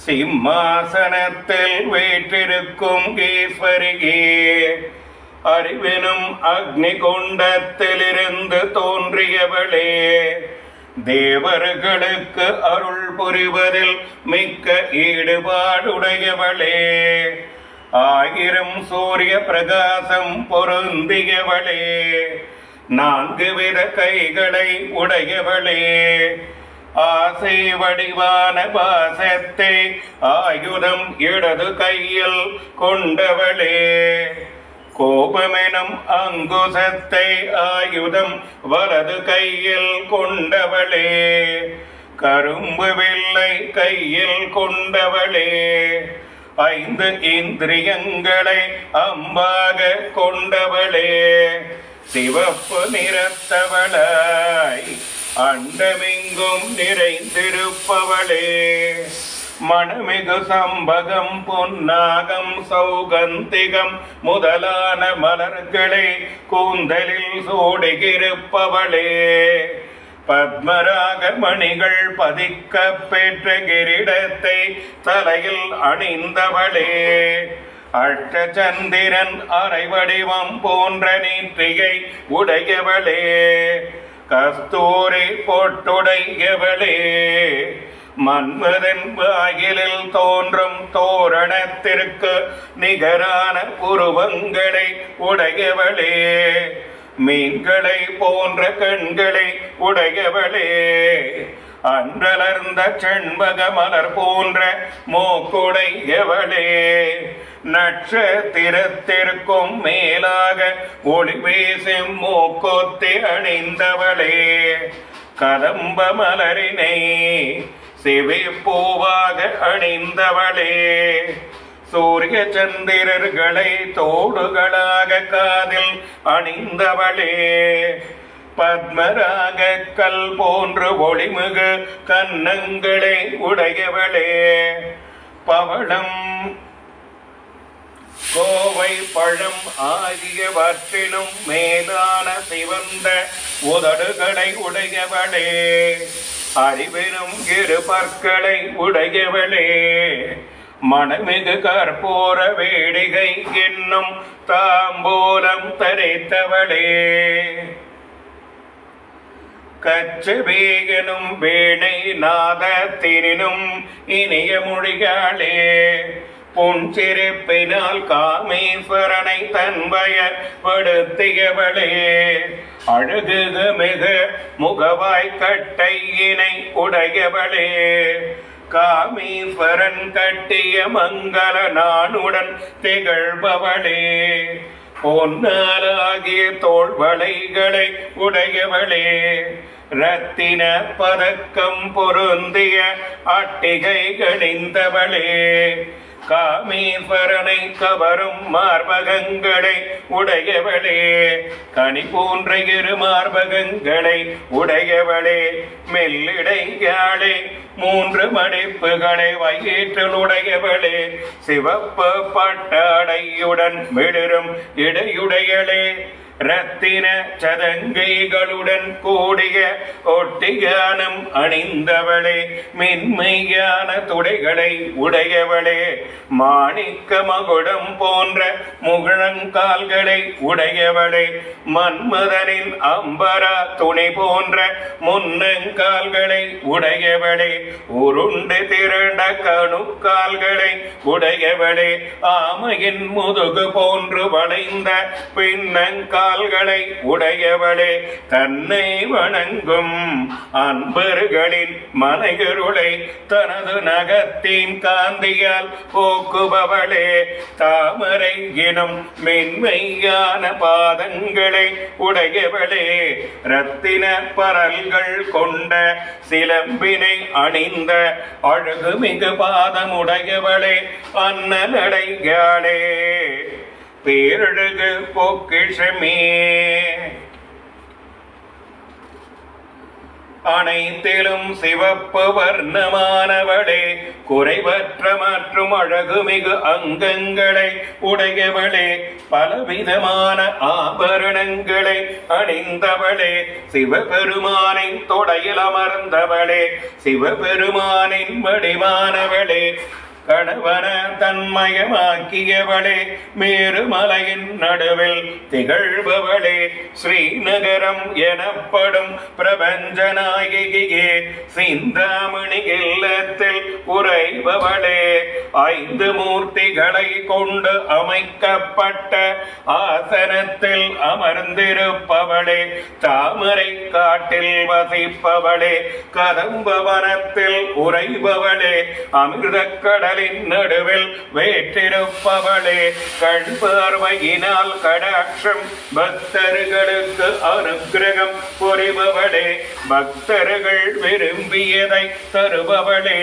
சிம்மாசனத்தில் வீற்றிருக்கும் ஈஸ்வரியே, அறிவெனும் அக்னி குண்டத்திலிருந்து தோன்றியவளே, தேவர்களுக்கு அருள் புரிவதில் மிக்க ஈடுபாடுடையவளே, ஆயிரம் சூரிய பிரகாசம் பொருந்தியவளே, 4 வித கைகளை உடையவளே, ஆசை வடிவான பாசத்தை ஆயுதம் இடது கையில் கொண்டவளே, கோபமெனும் அங்குசத்தை ஆயுதம் வலது கையில் கொண்டவளே, கரும்பு வில்லை கையில் கொண்டவளே, 5 இந்திரியங்களை அம்பாக கொண்டவளே, சிவப்பு நிறத்தவளாய் அண்டமெங்கும் நிறைந்திருப்பவளே, மணமிகு சம்பகம் பொன்னாகம் சௌகந்திகம் முதலான மலர்களை கூந்தலில் சூடியிருப்பவளே, பத்மராக மணிகள் பதிக்க பெற்ற கிரீடத்தை தலையில் அணிந்தவளே, அஷ்டச்சந்திரன் அரை வடிவம் போன்ற நெற்றியை உடையவளே, கஸ்தூரி பொட்டுடையவளே, மன்மதன் வாயிலில் தோன்றும் தோரணத்திற்கு நிகரான உருவங்களை உடையவளே, மீன்களை போன்ற கண்களை உடையவளே, அன்றலர்ந்த செண்பக மலர் போன்ற மூக்குடையவளே, நட்சத்திரத்திற்கும் மேலாக ஒளி வீசும் மூக்கொத்தி அணிந்தவளே, கதம்ப மலரினை சிவிப்பூவாக அணிந்தவளே, சூரிய சந்திரர்களை தோடுகளாக காதில் அணிந்தவளே, பத்மராக கல் போன்று ஒளிமிகு கன்னங்களை உடையவளே, பவளம் கோவை பழம் ஆகியவற்றிலும் மேலான சிவந்த உதடுகளை உடையவளே, அறிவெனும் 2 பற்களை உடையவளே, மணமிகு கற்பூர வேடிகை என்னும் தாம்பூலம் தரித்தவளே, கச்சபேகனும் வேணை நாதத்தினும் இனிய மொழிகளே, புன்சிரிப்பினால் காமேஸ்வரனை தன்வயப்படுத்தியவளே, அழகு மிக முகவாய் கட்டையினை உடையவளே, காமேஸ்வரன் கட்டிய மங்கள நானுடன் திகழ்பவளே, பொன்னாலாகிய தோள்வளைகளை உடையவளே, ரத்தின பதக்கம் பொருந்திய அட்டிகை கணிந்தவளே, காமேஸ்வரனை கவரும் மார்பகங்களை உடையவளே, கனி போன்ற 2 மார்பகங்களை உடையவளே, மெல்லிடையாளே 3 மடிப்புகளை வயிற்றில் உடையவளே, சிவப்பு பட்டாடையுடன் மிளிரும் இடையுடையளே, ரத்தின சதங்கைகளுடன் கூடிய ஒட்டியானம் அணிந்தவளே, மென்மையான துடைகளை உடையவளே, மாணிக்க மகுடம் போன்ற முழங்கால்களை உடையவளே, மன்மதனின் அம்பரா துணி போன்ற முன்னங்கால்களை உடையவளே, உருண்டு திரண்ட கணுக்கால்களை உடையவளே, ஆமையின் முதுகு போன்று வளைந்த பின்னங்கால்களை உடையவளே, தன்னை வணங்கும் அன்பர்களின் மனையருளை தனது நகத்தின் காந்தியால் போக்குபவளே, தாமரை எனும் மென்மையான பாதங்களை உடையவளே, ரத்தின பரல்கள் கொண்ட சிலம்பினை அணிந்த அழகுமிகு பாதமுடையவளே, அன்னலடையாளே, பேரழகு பொக்கிஷமே, அனைத்திலும் சிவப்பு வர்ணமானவளே, உடையவளே குறைவற்ற மற்றும் அழகுமிகு அங்கங்களை உடையவளே பலவிதமான ஆபரணங்களை அணிந்தவளே சிவபெருமானின் தொடையில் அமர்ந்தவளே சிவபெருமானின் வடிவானவளே கணவன தன்மயமாக்கியவளே மேருமலையின் நடுவில் திகழ்பவளே ஸ்ரீநகரம் எனப்படும் பிரபஞ்சநாயகியே சிந்தாமணி இல்லத்தில் உறைபவளே 5 மூர்த்திகளை கொண்டு அமைக்கப்பட்ட ஆசனத்தில் அமர்ந்திருப்பவளே தாமரை காட்டில் வசிப்பவளே கதம்பவனத்தில் உறைபவளே அமிர்தக்கடல் நடுவில் வேற்றிருப்பவளே கண் பார்வையினால் கடாட்சம் பக்தர்களுக்கு அனுக்கிரகம் புரிபவளே பக்தர்கள் விரும்பியதை தருபவளே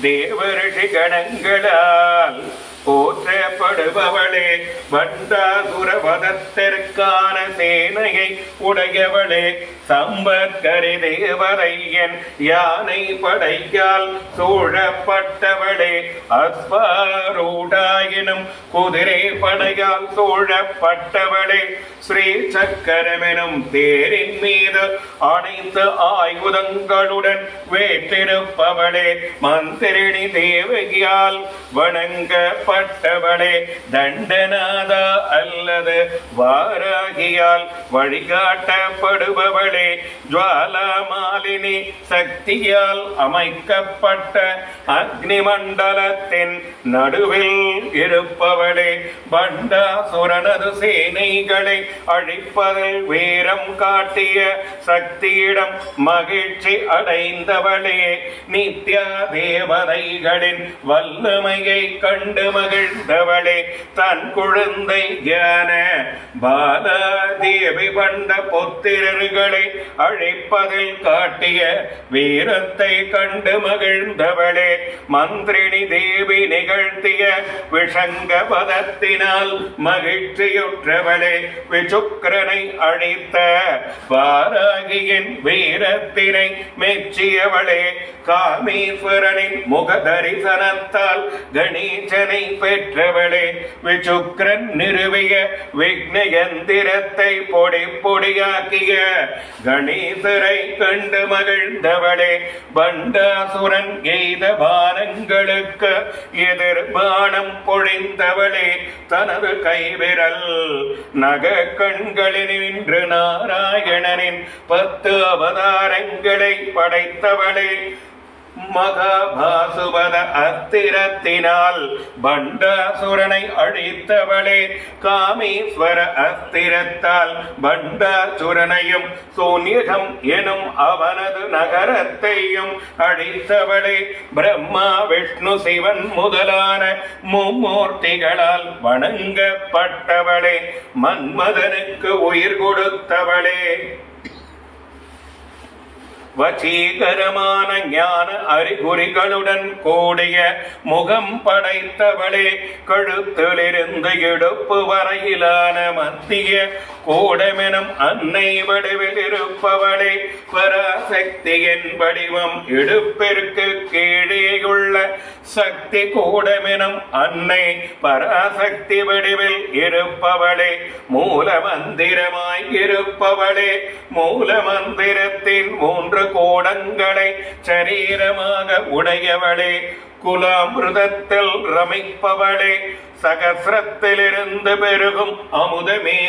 தேவரிஷி கணங்களால் போற்றப்படுபவளே பண்டாசுரவதத்திற்கான சேனையை உடையவளே சம்பத்கரி தேவதையன் யானை படையால் சூழப்பட்டவளே அஸ்வாரூடாயினும் குதிரை படையால் சூழப்பட்டவளே ஸ்ரீ சக்கரமெனும் தேரின் மீது அனைத்து ஆயுதங்களுடன் வேற்றிருப்பவளே மந்திரிணி தேவகியால் வணங்கப்பட்டவளே தண்டநாதா அல்லது வாராகியால் வழிகாட்டப்படுபவளே ஜுவாலாமாலினி சக்தியால் அமைக்கப்பட்ட அக்னி மண்டலத்தின் நடுவில் இருப்பவளே பண்டாசுரனது சேனைகளை அழிப்பதில் வீரம் காட்டிய சக்தியிடம் மகிழ்ச்சி அடைந்தவளே நித்யா தேவதைகளின் வல்லமையை கண்டு மகிழ்ந்தவளே தன் குழந்தை ஞான பாலாதேவி பண்ட புத்திரர்களை அழிப்பதில் காட்டிய வீரத்தை கண்டு மகிழ்ந்தவளே மந்திரிணி தேவி நிகழ்த்திய விஷங்க பதத்தினால் மகிழ்ச்சியுற்றவளே விசுக்கிரனை அழித்த வாராகியின் வீரத்தினை மெச்சியவளே காமேஸ்வரனின் முக தரிசனத்தால் கணேசனை பெற்றவளே விசுக்கிரன் நிறுவிய விக்னயந்திரத்தை பொடி பொடியாக்கிய கணேசரை கண்டு மகிழ்ந்தவளே பண்டாசுரன் எய்த பானங்களுக்கு எதிர்பானம் பொழிந்தவளே தனது கைவிரல் நக கண்களில் நின்று நாராயணனின் 10 அவதாரங்களை படைத்தவளே மகாபாசுபத அஸ்திரத்தினால் பண்டாசுரனை அழித்தவளே காமேஸ்வர அஸ்திரத்தால் பண்டாசுரனையும் சூன்யகம் எனும் அவனது நகரத்தையும் அழித்தவளே பிரம்மா விஷ்ணு சிவன் முதலான மும்மூர்த்திகளால் வணங்கப்பட்டவளே மன்மதனுக்கு உயிர் கொடுத்தவளே வசீகரமான ஞான அறிகுறிகளுடன் கூடிய முகம் படைத்தவளே கழுத்திலிருந்து இடுப்பு வரையிலான மத்திய கூடமெனும் அன்னை வடிவில் இருப்பவளே பராசக்தியின் வடிவம் இடுப்பிற்கு கீழேயுள்ள சக்தி கூடமெனும் அன்னை பராசக்தி வடிவில் இருப்பவளே மூல மந்திரமாய் இருப்பவளே மூல மந்திரத்தின் 3 கோணங்களை சரீரமாக உடையவளே குலாமிருதத்தில் ரமிப்பவளே சகசிரத்திலிருந்து பெருகும் அமுதமே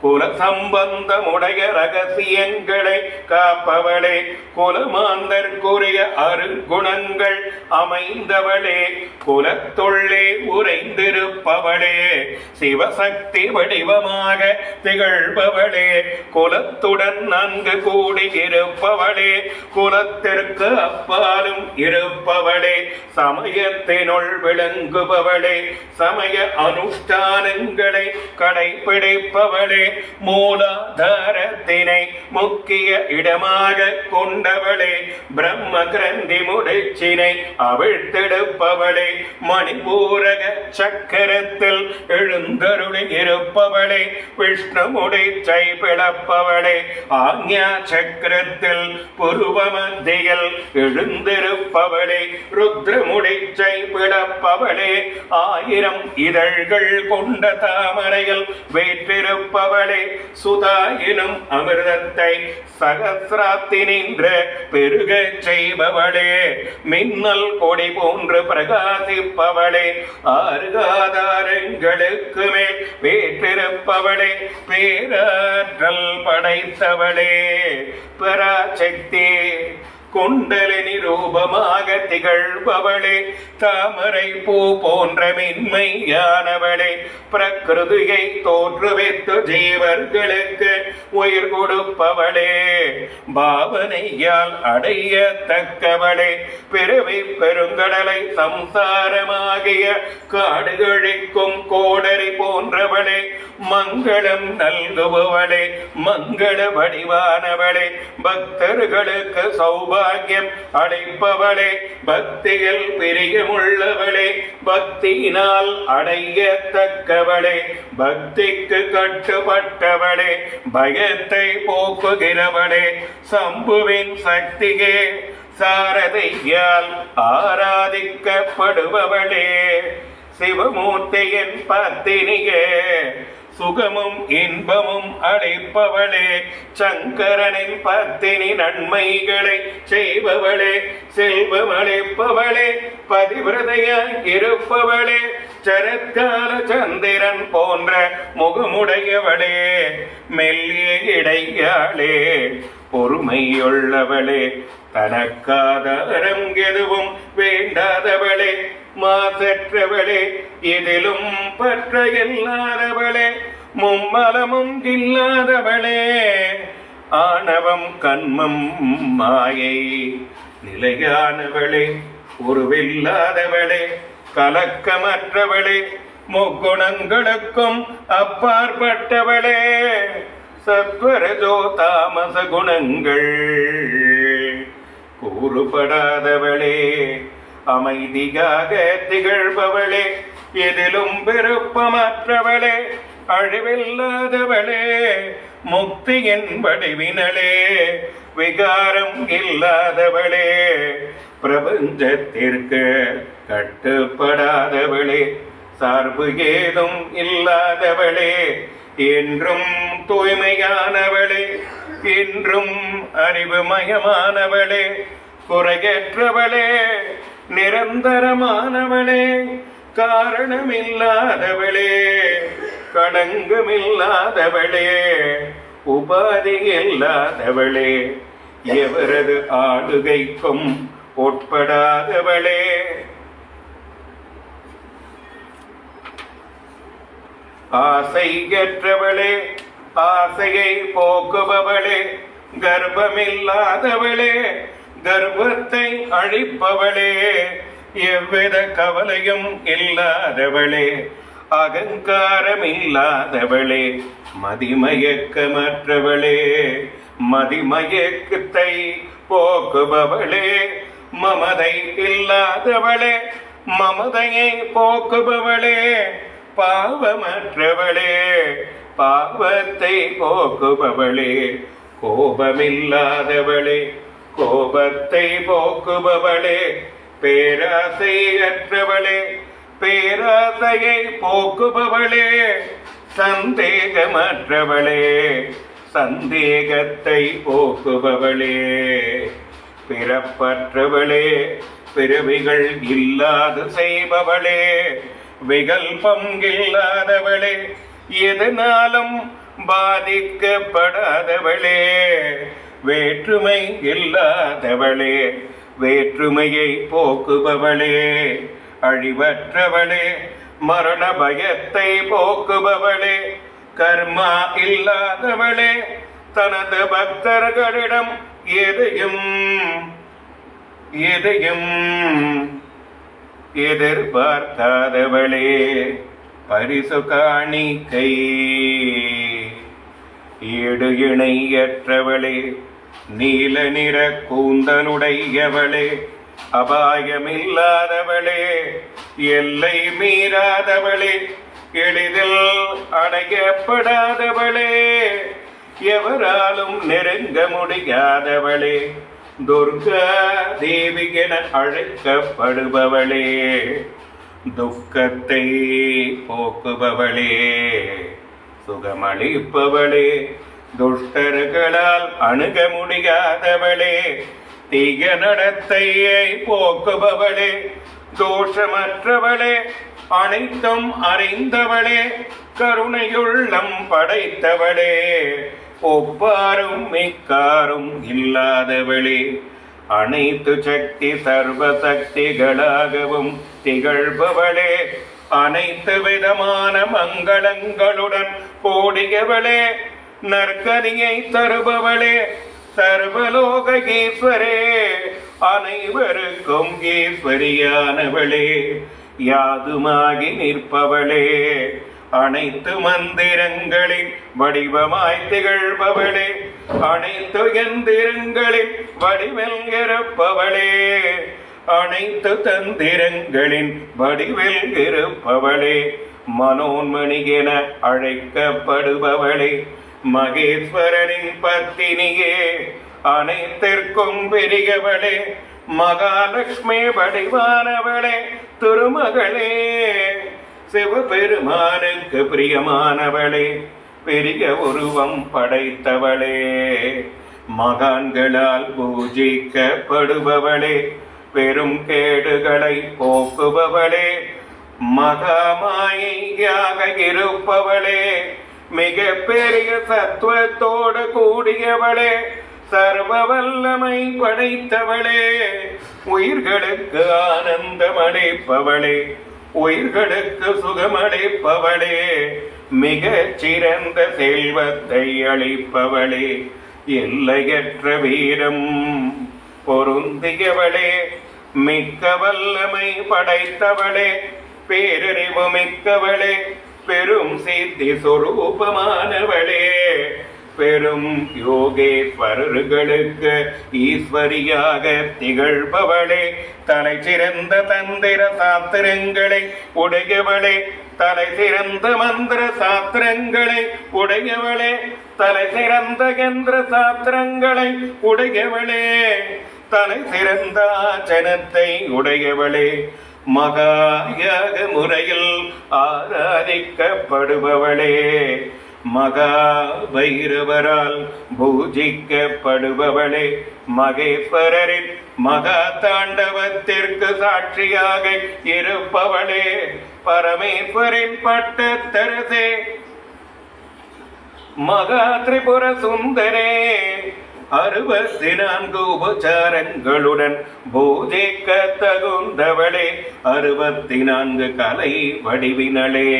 குல சம்பந்தமுடைய ரகசியங்களை காப்பவளே குலமாந்தற்குரிய அருகுணங்கள் அமைந்தவளே குலத்துள்ளே உறைந்திருப்பவளே சிவசக்தி வடிவமாக திகழ்பவளே குலத்துடன் நன்கு கூடியிருப்பவளே குலத்திற்கு அப்பாலும் இருப்பவளே சமயத்தினுள் விளங்குபவளே சமய அனுஷ்டானங்களை கடைபிடிப்பவளே மூலாதாரத்தினை முக்கிய இடமாக கொண்டவளே, பிரம்ம கிரந்தி முடிச்சினை அவிழ்த்தெடுப்பவளே, மணிபூரக சக்கரத்தில் எழுந்தருளி இருப்பவளே, விஷ்ணு முடிச்சை பிளப்பவளே, ஆக்ஞா சக்கரத்தில் புருவ மத்தியில் எழுந்திருப்பவளே, ருத்ர முடிச்சை பிளப்பவளே, ஆயிரம் இதழ்கள் கொண்ட தாமரையில் வீற்றிருப்பவளே, சுதா எனும் அமிர்தத்தை சகசிராத்தி நின்று பெருக செய்பவளே, மின்னல் கொடி போன்று பிரகாசிப்பவளே, ஆறுகாதாரங்களுக்கு மேல் வீற்றிருப்பவளே, பேராற்றல் படைத்தவளே, பராசக்தி குண்டலினி ரூபமாக திகழ்பவளே, தாமரை பூ போன்ற மென்மையானவளே, பிரகிருதியை தோற்றுவித்து ஜீவர்களுக்கு உயிர் கொடுப்பவளே, பாவனையால் அடையத்தக்கவளே, பிறவி பெருங்கடலை சம்சாரமாகிய காடுகழிக்கும் கோடரி போன்றவளே, மங்களம் நல்குபவளே, மங்கள வடிவானவளே, பக்தர்களுக்கு சௌபாகியம் அடைப்பவளே, பக்தியில் பிரியமுள்ளவளே, பக்தியினால் அடையத்தக்கவளே, பக்திக்கு கட்டுப்பட்டவளே, பயத்தை போக்குகிறவளே, சம்புவின் சக்தியே சாரதையால் ஆராதிக்கப்படுபவளே, சிவமூர்த்தியின் பத்தினியே சுகமும் இன்பமும் அளிப்பவளே, சங்கரனின் பத்தினி நன்மைகளை செய்பவளே, செல்வம் அளிப்பவளே, பதிவிரதையாய் இருப்பவளே, சரத்கால சந்திரன் போன்ற முகமுடையவளே, மெல்லிய இடையாளே, பொறுமையுள்ளவளே, தனக்காதாரம் எதுவும் வேண்டாதவளே, மாசற்றவளே, எதிலும் பற்ற இல்லாதவளே, மும்மலமும் இல்லாதவளே, ஆணவம் கண்மம் மாயை நிலையானவளே, உருவில்லாதவளே, கலக்கமற்றவளே, முக்குணங்களுக்கும் அப்பாற்பட்டவளே, சத்வரஜோ தாமச குணங்கள் கூறுபடாதவளே, அமைதியாக திகழ்பவளே, எதிலும் விருப்பமற்றவளே, அழிவில்லாதவளே, முக்தியின் வடிவினளே, விகாரம் இல்லாதவளே, பிரபஞ்சத்திற்கு கட்டுப்படாதவளே, சார்பு ஏதும் இல்லாதவளே, என்றும் தூய்மையானவளே, என்றும் அறிவுமயமானவளே, குறையற்றவளே, நிரந்தரமானவளே, காரணமில்லாதவளே, களங்கமில்லாதவளே, உபாதி இல்லாதவளே, எவரது ஆளுகைக்கும் உட்படாதவளே, ஆசையற்றவளே, ஆசையை போக்குபவளே, கர்ப்பமில்லாதவளே, கர்ப்பத்தை அழிப்பவளே, எவ்வித கவலையும் இல்லாதவளே, அகங்காரமில்லாதவளே, மதிமயக்கமற்றவளே, மதிமயக்கத்தை போக்குபவளே, மமதை இல்லாதவளே, மமதையை போக்குபவளே, பாவமற்றவளே, பாவத்தை போக்குபவளே, கோபமில்லாதவளே, கோபத்தை போக்குபவளே, பேராசையற்றவளே, பேராசையை போக்குபவளே, சந்தேகமற்றவளே, சந்தேகத்தை போக்குபவளே, பிறப்பற்றவளே, பிறவிகள் இல்லாது செய்பவளே, விகல்பம் இல்லாதவளே, எதனாலும் பாதிக்கப்படாதவளே, வேற்றுமை இல்லாதவளே, வேற்றுமையை போக்குபவளே, அழிவற்றவளே, மரண பயத்தை போக்குபவளே, கர்மா இல்லாதவளே, தனது பக்தர்களிடம் எதையும் எதிர்பார்க்காதவளே, பரிசு காணிக்கை ஏடு இணையற்றவளே, நீல நிற கூந்தலுடையவளே, அபாயமில்லாதவளே, எல்லை மீறாதவளே, எளிதில் அடையப்படாதவளே, எவராலும் நெருங்க முடியாதவளே, துர்கா தேவி என அழைக்கப்படுபவளே, துக்கத்தை போக்குபவளே, சுகமளிப்பவளே, துஷ்டர்களால் அணுக முடியாதவளே, தீய நடத்தையை போக்குபவளே, தோஷமற்றவளே, அனைத்தும் அறிந்தவளே, கருணையுள்ளம் படைத்தவளே, ஒப்பாரும் மிக்காரும் இல்லாதவளே, அனைத்து சக்தி சர்வ சக்திகளாகவும் திகழ்பவளே, அனைத்து விதமான மங்களங்களுடன் கூடியவளே, நற்கனியை தருபவளே, சர்வலோக ஈஸ்வரே, அனைவருக்கும் ஈஸ்வரியானவளே, யாதுமாகி நிற்பவளே, அனைத்து மந்திரங்களின் வடிவமாய் திகழ்பவளே, அனைத்து எந்திரங்களின் வடிவில் இருப்பவளே, அனைத்து தந்திரங்களின் வடிவில் இருப்பவளே, மனோன்மணி என அழைக்கப்படுபவளே, மகேஸ்வரனின் பத்தினியே, அனைத்திற்கும் பெரியவளே, மகாலட்சுமி வடிவானவளே, திருமகளே, சிவபெருமானுக்கு பிரியமானவளே, பெரிய உருவம் படைத்தவளே, மகான்களால் பூஜிக்கப்படுபவளே, பெரும் கேடுகளை போக்குபவளே, மகாமாயாக இருப்பவளே, மிக பெரிய சத்துவத்தோடு கூடியவளே, சர்வ வல்லமை படைத்தவளே, உயிர்களுக்கு ஆனந்தமளிப்பவளே, உயிர்களுக்கு சுகமளிப்பவளே, மிக சிறந்த செல்வத்தை அளிப்பவளே, எல்லையற்ற வீரம் பொருந்தியவளே, மிக்க வல்லமை படைத்தவளே, பேரறிவு மிக்கவளே, பெரும் சித்தி சொரூபமானவளே, பெரும் யோகேஸ்வரர்களுக்கு ஈஸ்வரியாக திகழ்பவளே, தலை சிறந்த தந்திர சாஸ்திரங்களை உடையவளே, தலை சிறந்த மந்திர சாஸ்திரங்களை உடையவளே, தலை சிறந்த யந்திர சாஸ்திரங்களை உடையவளே, தலை சிறந்த ஆச்சனத்தை உடையவளே, மகாயாக முறையில் ஆராதிக்கப்படுபவளே, மகா பைரவரால் பூஜிக்கப்படுபவளே, மகேஸ்வரரின் மகா தாண்டவத்திற்கு சாட்சியாக இருப்பவளே, பரமேஸ்வரின் பட்டத்தரசே, மகா திரிபுர சுந்தரே, 64 உபச்சாரங்களுடன் பூஜிக்க தகுந்தவளே, 64 கலை வடிவினளே,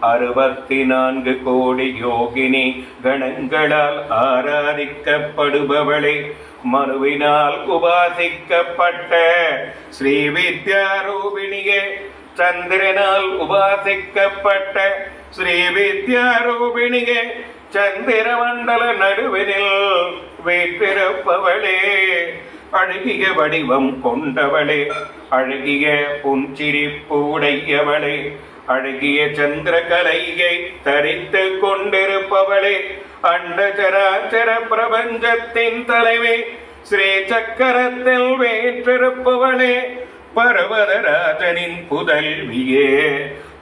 64 கோடி யோகினி கணங்களால் ஆராதிக்கப்படுபவளே, மனுவினால் உபாசிக்கப்பட்ட ஸ்ரீ வித்யாரூபிணியே, சந்திரனால் உபாசிக்கப்பட்ட ஸ்ரீ வித்யாரூபிணியே, சந்திர மண்டல நடுவினில் வீற்றிருப்பவளே, அழகிய வடிவம் கொண்டவளே, அழகிய புன்சிரிப்பு உடையவளே, அழகிய சந்திர கலையை தரித்து கொண்டிருப்பவளே, அண்டச்சராச்சர பிரபஞ்சத்தின் தலைவி, ஸ்ரீ சக்கரத்தில் வீற்றிருப்பவளே, பர்வதராஜனின் புதல்வியே,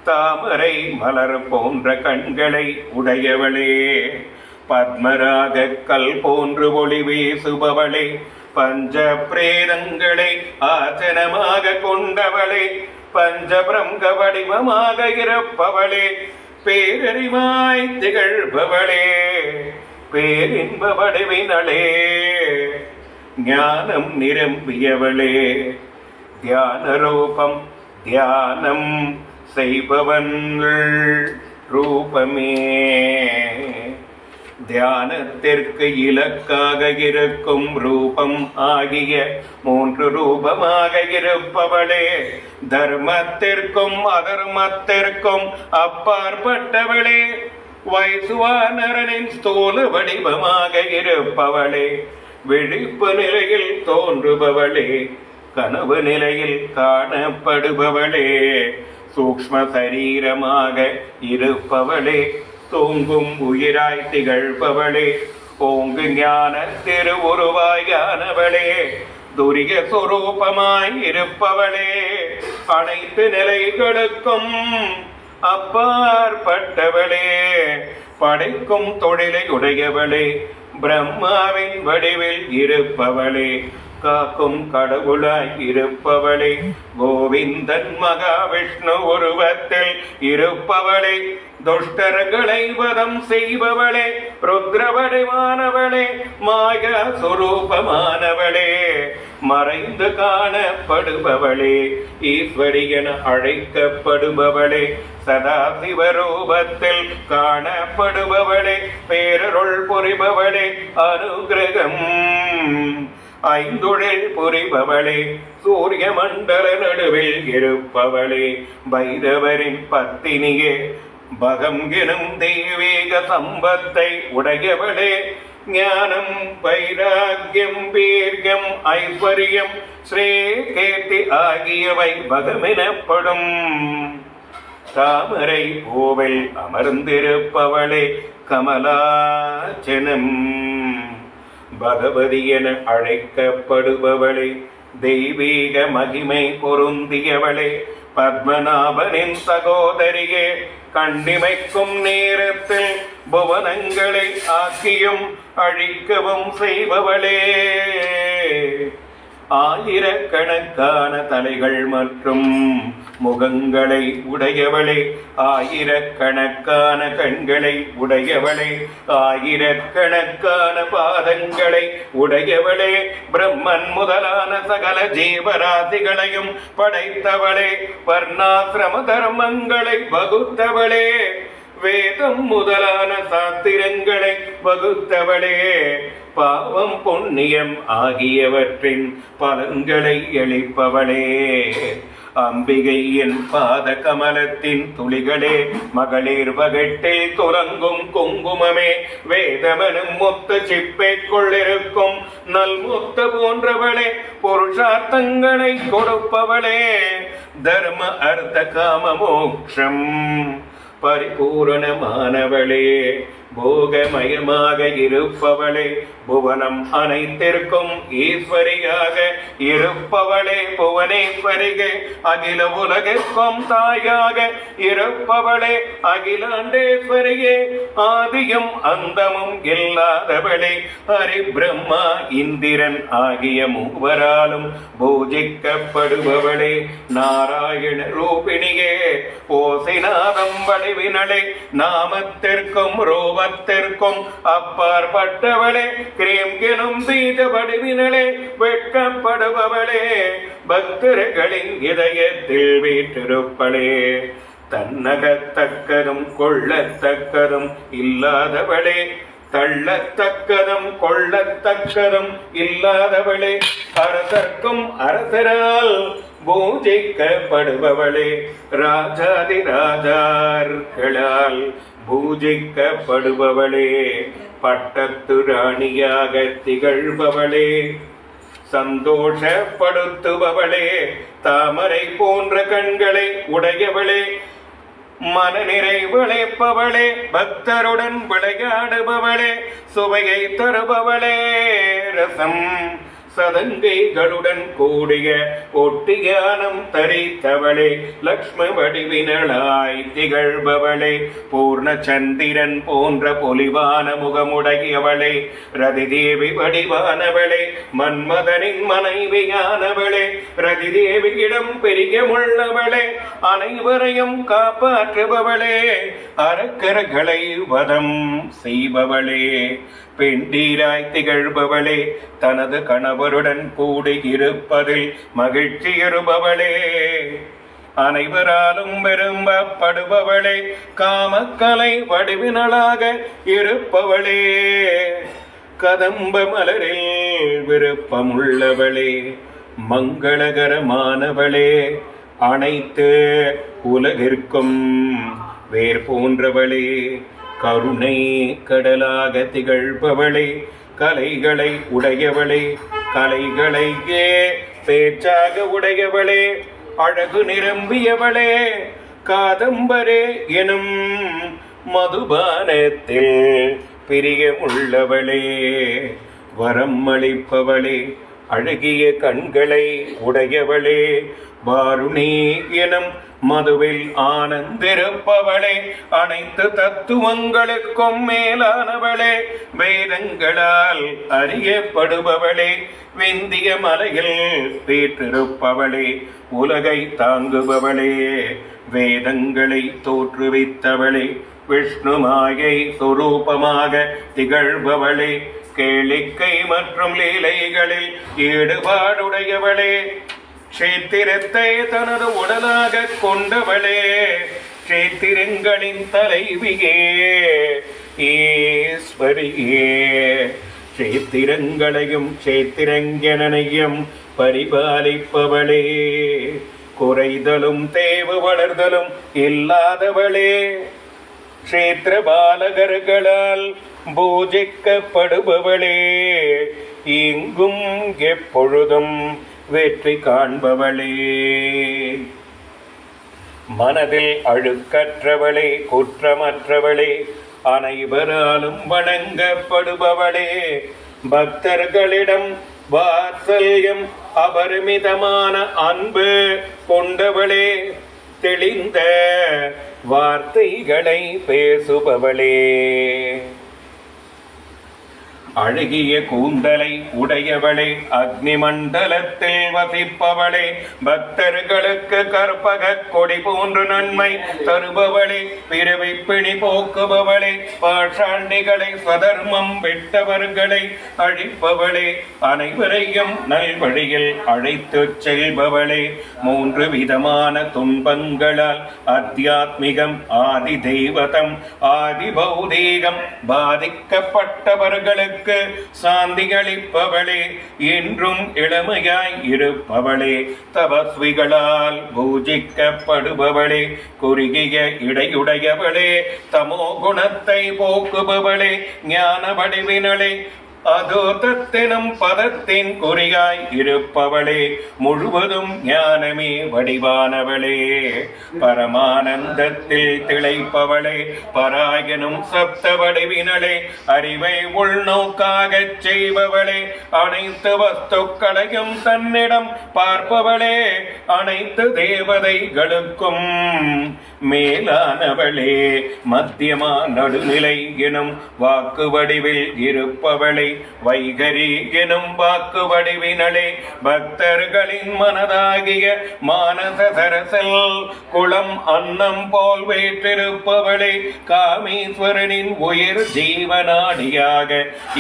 தாமரை மலர் போன்ற கண்களை உடையவளே, பத்மராக கல் போன்று ஒளி வீசுபவளே, பஞ்ச பிரேதங்களை ஆசனமாக கொண்டவளே, பஞ்சபிரங்க வடிவமாக இருப்பவளே, பேரறிவாய் திகழ்பவளே, பேரின்ப வடிவினளே, ஞானம் நிரம்பியவளே, தியான ரூபம் தியானம் செய்பவன் ரூபமே, தியானத்திற்கு இலக்காக இருக்கும் ரூபம் ஆகிய 3 ரூபமாக இருப்பவளே, தர்மத்திற்கும் அதர்மத்திற்கும் அப்பாற்பட்டவளே, வைசுவானரனின் ஸ்தூல வடிவமாக இருப்பவளே, விழிப்பு நிலையில் தோன்றுபவளே, கனவு நிலையில் காணப்படுபவளே, சூக்ஷ்ம சரீரமாக இருப்பவளே, தூங்கும் உயிராய் திகழ்பவளே, ஓங்கு ஞான திருவுருவாயானவளே, துரிய சொரூபமாய் இருப்பவளே, அனைத்து நிலைகளுக்கும் அப்பாற்பட்டவளே, படைக்கும் தொழிலை உடையவளே, பிரம்மாவின் வடிவில் இருப்பவளே, காக்கும் கடவுளாய் இருப்பவளே, கோவிந்தன் மகாவிஷ்ணு உருவத்தில் இருப்பவளே, துஷ்டர்களை வதம் செய்பவளே, ருத்ரவடிவானவளே, மாயா சுரூபமானவளே, மறைந்து காணப்படுபவளே, ஈஸ்வரி என அழைக்கப்படுபவளே, சதாசிவ ரூபத்தில் காணப்படுபவளே, பேரருள் புரிபவளே, அனுகிரகம் ஐந்துழில் புரிபவளே, சூரிய மண்டல நடுவில் இருப்பவளே, பைரவரின் பத்தினியே, பகம் எனும் தெய்வீக சம்பத்தை உடையவளே, ஞானம் வைராக்கியம் வீரியம் ஐஸ்வர்யம் ஸ்ரீ கீர்த்தி ஆகியவை பகமெனப்படும். தாமரை பூவில் அமர்ந்திருப்பவளே, கமலாச்சனம் பகவதி என அழைக்கப்படுபவளே, தெய்வீக மகிமை பொருந்தியவளே, பத்மநாபனின் சகோதரியே, கண்ணிமைக்கும் நேரத்தில் புவனங்களை ஆக்கியும் அழிக்கவும் செய்பவளே, ஆயிரக்கணக்கான தலைகள் மற்றும் முகங்களை உடையவளே, ஆயிரக்கணக்கான கண்களை உடையவளே, ஆயிரக்கணக்கான பாதங்களை உடையவளே, பிரம்மன் முதலான சகல ஜீவராசிகளையும் படைத்தவளே, வர்ணாசிரம தர்மங்களை வகுத்தவளே, வேதம் முதலான சாத்திரங்களை வகுத்தவளே, பாவம் புண்ணியம் ஆகியவற்றின் பலன்களை அளிப்பவளே, அம்பிகையின் பாத கமலத்தின் துளிகளே, மகளிர் வகட்டில் துலங்கும் குங்குமமே, வேதமனும் முத்து சிப்பைக்குள்ளிருக்கும் நல் முத்து போன்றவளே, புருஷார்த்தங்களை கொடுப்பவளே, தர்ம அர்த்த காம மோக்ஷம் பரிபூரணமானவளே, போகமயமாக இருப்பவளே, புவனம் அனைத்திற்கும் ஈஸ்வரியாக இருப்பவளே, புவனேஸ்வரிகே, அகில உலகிற்கும் தாயாக இருப்பவளே, அகிலாண்டேஸ்வரியே, ஆதியும் அந்தமும் இல்லாதவளே, ஹரி பிரம்மா இந்திரன் ஆகிய மூவராலும் பூஜிக்கப்படுபவளே, நாராயண ரூபிணியே, ஓசிநாதம் வடிவினளே, நாமத்திற்கும் ரூபத்திற்கும் அப்பாற்பட்டவளே, கிரீம் எனும் பீஜ வடிவினளே, வெட்கப்படுபவளே, பக்தர்களின் இதயத்தில் வீற்றிருப்பளே, தன்னகத்தக்கதும் கொள்ளத்தக்கதும் இல்லாதவளே, தள்ளத்தக்கதும் கொள்ளத்தக்கதும் இல்லாதவளே, அரசர்க்கும் அரசரால் பூஜிக்கப்படுபவளே, ராஜாதி ராஜார்களால் பூஜிக்கப்படுபவளே, பட்டத்து ராணியாக திகழ்பவளே, சந்தோஷப்படுத்துபவளே, தாமரை போன்ற கண்களை உடையவளே, மனநிறைவளைப்பவளே, பக்தருடன் விளையாடுபவளே, சுவையை தருபவளே, ரசம் சதங்கைகளுடன் கூடிய ஒட்டியானம் தரித்தவளே, லக்ஷ்ம வடிவினளாய் திகழ்பவளே, பூர்ண சந்திரன் போன்ற பொலிவான முகமுடையவளே, ரதிதேவி வடிவானவளே, மன்மதனின் மனைவியானவளே, ரதிதேவியிடம் பிரியமுள்ளவளே, அனைவரையும் காப்பாற்றுபவளே, அரக்கர்களை வதம் செய்பவளே, பெண்டீராய் திகழ்பவளே, தனது கணவருடன் கூடியிருப்பதில் மகிழ்ச்சியுறுபவளே, அனைவராலும் விரும்பப்படுபவளே, காமக்கலை வடிவினளாக இருப்பவளே, கதம்ப மலரில் விருப்பமுள்ளவளே, மங்களகரமானவளே, அனைத்து உலகிற்கும் வேர் போன்றவளே, கருணை கடலாக திகழ்பவளே, கலைகளை உடையவளே, கலைகளையே பேச்சாக உடையவளே, அழகு நிரம்பியவளே, காதம்பரே எனும் மதுபானத்தில் பிரியமுள்ளவளே, வரம் அளிப்பவளே, அழகிய கண்களை உடையவளே, வாருணி எனும் மதுவில் ஆனந்திருப்பவளே, அனைத்து தத்துவங்களுக்கும் மேலானவளே, வேதங்களால் அறியப்படுபவளே, விந்திய மலையில் வீற்றிருப்பவளே, உலகை தாங்குபவளே, வேதங்களை தோற்றுவித்தவளே, விஷ்ணு மாயை சுரூபமாக திகழ்பவளே, கேளிக்கை மற்றும் லீலைகளில் ஈடுபாடுடையவளே, க்ஷேத்திரத்தை தனது உடலாக கொண்டவளே, க்ஷேத்திரங்களின் தலைவியே ஈஸ்வரியே, க்ஷேத்திரங்களையும் க்ஷேத்திரங்கனையும் பரிபாலிப்பவளே, குறைதலும் தேவு வளர்தலும் இல்லாதவளே, க்ஷேத்திர பாலகர்களால் பூஜிக்கப்படுபவளே, இங்கும் எப்பொழுதும் வெற்றி காண்பவளே, மனதில் அழுக்கற்றவளே, குற்றமற்றவளே, அனைவராலும் வணங்கப்படுபவளே, பக்தர்களிடம் வாத்சல்யம் அபரிமிதமான அன்பு கொண்டவளே, தெளிந்த வார்த்தைகளை பேசுபவளே, அழகிய கூந்தலை உடையவளே, அக்னி மண்டலத்தில் வசிப்பவளே, பக்தர்களுக்கு கற்பக கொடி போன்று நன்மை தருபவளே, பிறவி பிணி போக்குபவளே, பாஷாண்டிகளை ஸ்வதர்மம் விட்டவர்களை அழிப்பவளே, அனைவரையும் நல்வழியில் அழைத்து செல்பவளே, மூன்று விதமான துன்பங்களால் அத்தியாத்மிகம், ஆதி தெய்வதம், ஆதி பௌதீகம் பாதிக்கப்பட்டவர்களுக்கு சாந்தி அளிப்பவளே, என்றும் இளமையாய் இருப்பவளே, தபஸ்விகளால் பூஜிக்கப்படுபவளே, குறுகிய இடையுடையவளே, தமோ குணத்தை போக்குபவளே, ஞான வடிவினளே, அதோதத்தெனும் பதத்தின் குறியாய் இருப்பவளே, முழுவதும் ஞானமே வடிவானவளே, பரமானந்தத்தில் திளைப்பவளே, பராயனும் சப்த வடிவினளே, அறிவை உள்நோக்காகச் செய்பவளே, அனைத்து வஸ்துக்களையும் தன்னிடம் பார்ப்பவளே, அனைத்து தேவதைகளுக்கும் மேலானவளே, மத்தியமா நடுநிலை எனும் வாக்கு வடிவில் இருப்பவளே, வைகரி எனும் வாக்கு வடிவினளே, பக்தர்களின் மனதாகிய மானச சரசல் குளம் அன்னம் போல் வேற்றிருப்பவளே, காமீஸ்வரனின் உயிர் ஜீவனாடியாக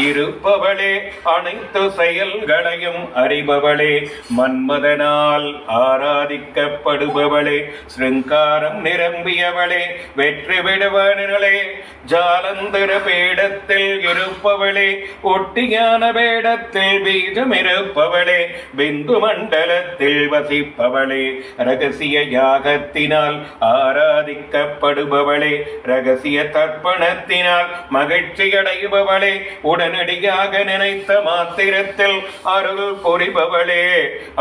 இருப்பவளே, அனைத்து செயல்களையும் அறிபவளே, மன்மதனால் ஆராதிக்கப்படுபவளே, சிருங்காரம் நிரம்பியவளே, வெற்றி விடுவனே, ஜாலந்தர பீடத்தில் இருப்பவளே, ஒட்டியான வேடத்தில் பீஜம் இருப்பவளே, பிந்து மண்டலத்தில் வசிப்பவளே, ரகசிய யாகத்தினால் ஆராதிக்கப்படுபவளே, ரகசிய தர்ப்பணத்தினால் மகிழ்ச்சி அடைபவளே, உடனடியாக நினைத்த மாத்திரத்தில் அருள் புரிபவளே,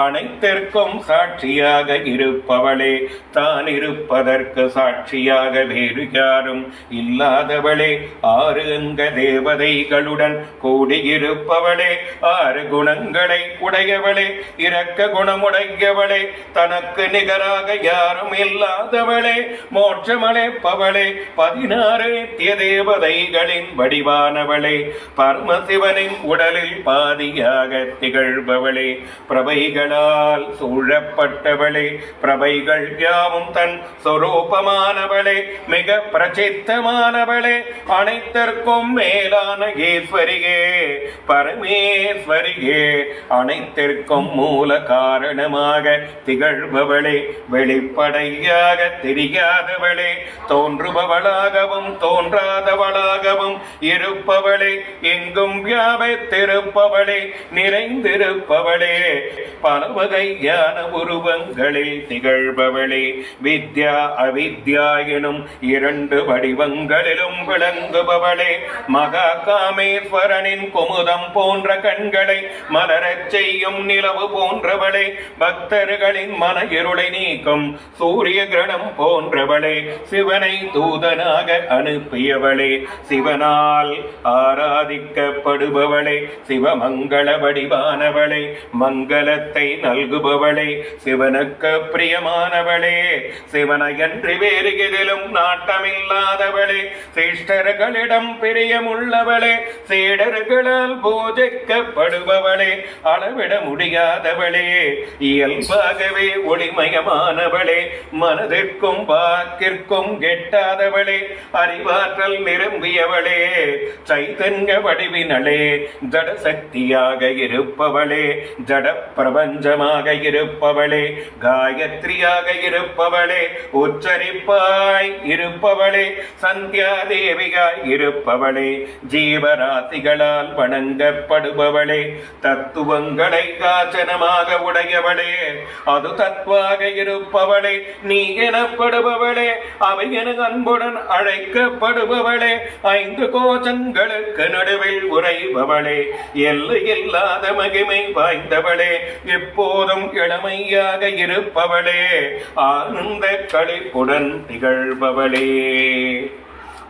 அனைத்திற்கும் சாட்சியாக இருப்பவளே, தான் இருப்பதற்கு சாட்சியாக வேறு யாரும் இல்லாதவளே, ஆறு அங்க தேவதைகளுடன் கூடியிருப்பவளே, ஆறு குணங்களை உடையவளே, இரக்க குணமுடையவளே, தனக்கு நிகராக யாரும் இல்லாதவளே, மோட்சமளிப்பவளே, 16 நித்திய தேவதைகளின் வடிவானவளே, பரமசிவனின் உடலில் பாதியாக திகழ்பவளே, பிரபைகளால் சூழப்பட்டவளே, பிரபைகள் யாவும் தன் சொரூபமானவளே, மிக பிரசித்தமானவளே, அனைத்திற்கும் மேலான ஈஸ்வரியே பரமேஸ்வரியே அனைத்திற்கும் மூல காரணமாக திகழ்பவளே வெளிப்படையாக தெரியாதவளே தோன்றுபவளாகவும் தோன்றாதவளாகவும் இருப்பவளே எங்கும் வியாபித்திருப்பவளே நிறைந்திருப்பவளே பல வகையான உருவங்களில் திகழ்பவளே வித்யா அவித்யா எனும் இரண்டு வடிவங்களிலும் விளங்குபவளே மகா காமேஸ்வரனின் குமுதம் போன்ற கண்களை மலரச் செய்யும் நிலவு போன்றவளே பக்தர்களின் மன இருளை நீக்கும் சூரிய கிரணம் போன்றவளே சிவனை தூதனாக அனுப்பியவளே சிவனால் ஆராதிக்கப்படுபவளே சிவமங்கள வடிவானவளே மங்களத்தை நல்குபவளே சிவனுக்கு பிரியமானவளே சிவனையன்றி வேறு எதிலும் நாட்டமில்லாதவளே சிஷ்டர்களிடம் பிரியமுள்ளவளே சீடர்களால் பூஜிக்கப்படுபவளே அளவிட முடியாதவளே இயல்பாகவே ஒளிமயமானவளே மனதிற்கும் வாக்கிற்கும் கெட்டாதவளே அறிவாற்றல் நிரம்பியவளே சைதன்ய வடிவினளே ஜட சக்தியாக இருப்பவளே ஜட பிரபஞ்சமாக இருப்பவளே காயத்ரியாக இருப்பவளே உச்சரிப்பாய் இருப்பவளே சந்தியா தேவியாய் இருப்பவளே ஜீவராசிகளால் வணங்கப்படுபவளே தத்துவங்களை காச்சனமாக உடையவளே அது தத்வாக இருப்பவளே நீ எனப்படுபவளே அவை என அன்புடன் அழைக்கப்படுபவளே ஐந்து கோஷங்களுக்கு நடுவில் உறைபவளே எல்லை இல்லாத மகிமை வாய்ந்தவளே எப்போதும் இளமையாக இருப்பவளே ஆனந்த களிப்புடன் திகழ்பவளே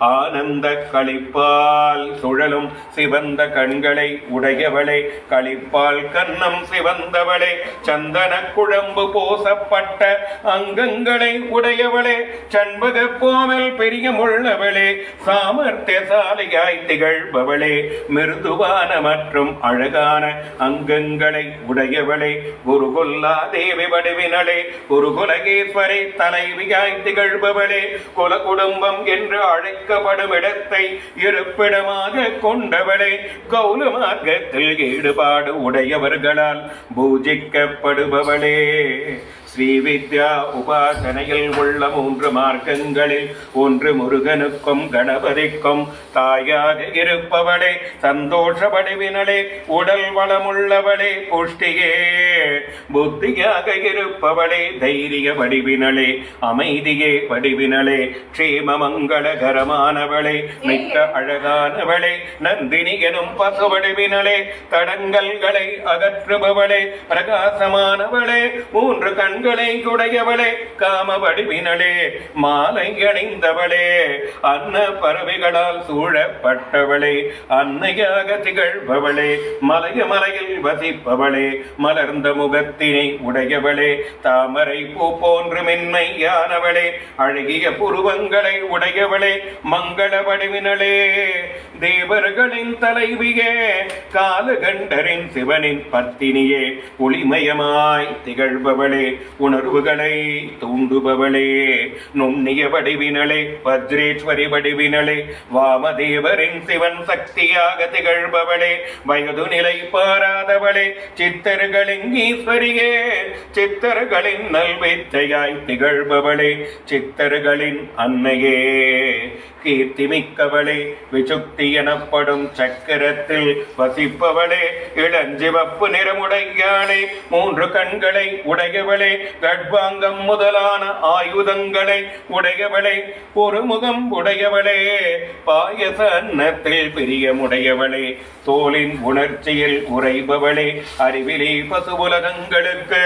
ஆனந்த களிப்பால் சுழலும் சிவந்த கண்களை உடையவளே களிப்பால் கன்னம் சிவந்தவளே சந்தன குழம்பு பூசப்பட்ட அங்கங்களை உடையவளே சண்பக போவல் பிரியமுள்ளவளே சாமர்த்தியசாலியாய் திகழ்பவளே மிருதுவான மற்றும் அழகான அங்கங்களை உடையவளே குருகுல்லா தேவி வடிவினளே குருகுலகேஸ்வரை தலைவியாய் திகழ்பவளே குல குடும்பம் என்று அழைக்கப்படும் இடத்தை இருப்பிடமாக கொண்டவளே கௌல மார்க்கத்தில் ஈடுபாடு உடையவர்களால் பூஜிக்கப்படுபவளே ஸ்ரீவித்யா உபாசனையில் உள்ள 3 மார்க்கங்களில் ஒன்று முருகனுக்கும் கணபதிக்கும் தாயாக இருப்பவளே சந்தோஷ வடிவினளே உடல் வளமுள்ளவளே புஷ்டியே புத்தியாக இருப்பவளே தைரிய வடிவினளே அமைதியே வடிவினளே க்ஷேம மங்களகரமானவளே மிக்க அழகானவளே நந்தினி எனும் பசு வடிவினளே தடங்கல்களை அகற்றுபவளே பிரகாசமானவளே 3 கண்களை உடையவளே காம வடிவினளே மாலை அணிந்தவளே அன்ன பறவைகளால் சூழப்பட்டவளே அன்னையாக திகழ்பவளே மலைய மலையில் வசிப்பவளே மலர்ந்த முகத்தினை உடையவளே தாமரை பூ போன்று மென்மையானவளே அழகிய புருவங்களை உடையவளே மங்கள வடிவினளே தேவர்களின் தலைவியே காலகண்டரின் சிவனின் பத்தினியே ஒளிமயமாய் திகழ்பவளே உணர்வுகளை தூண்டுபவளே நுண்ணிய வடிவினளே வஜ்ரேஸ்வரி வடிவினளே வாமதேவரின் சிவன் சக்தியாக திகழ்பவளே வயது நிலை பாராதவளே சித்தர்களின் ஈஸ்வரியே சித்தர்களின் நல்வித்தையாய் திகழ்பவளே சித்தர்களின் அன்னையே கீர்த்திமிக்கவளே விசுக்தி எனப்படும் சக்கரத்தில் வசிப்பவளே இளஞ்சிவப்பு நிறமுடையாளே 3 கண்களை உடையவளே கர்ப்பாங்கம் முதலான ஆயுதங்களை உடையவளே ஒரு முகம் உடையவளே பாயச அன்னத்தில் பிரியமுடையவளே தோலின் உணர்ச்சியில் உறைபவளே அறிவிலே பசுவுலகங்களுக்கு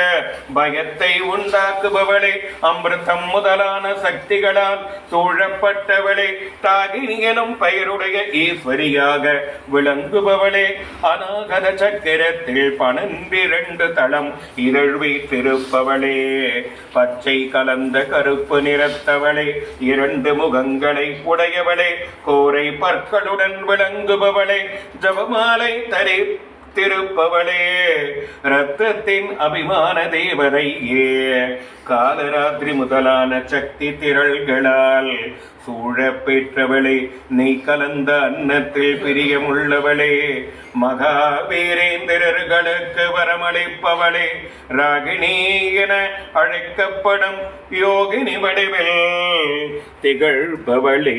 பயத்தை உண்டாக்குபவளே அமிர்தம் முதலான சக்திகளால் சூழப்பட்டவளே தாகினி எனும் பெயருடைய ஈஸ்வரியாக விளங்குபவளே அநாகத சக்கரத்தில் 12 தளம் இதழ் வைத்திருப்பவளே பச்சை கலந்த கருப்பு நிறத்தவளே 2 முகங்களை உடையவளே கோரை பற்களுடன் விளங்குபவளே ஜபமாலை திருப்பவளே ரத்தத்தின் அபிமான தேவதையே காலராத்திரி முதலான சக்தி திரள்களால் சூழ பெற்றவளே நீ கலந்த அன்னத்தில் பிரியமுள்ளவளே மகாவீரேந்திரர்களுக்கு வரமளிப்பவளே ராகிணி என அழைக்கப்படும் யோகினி வடிவில் திகழ்பவளே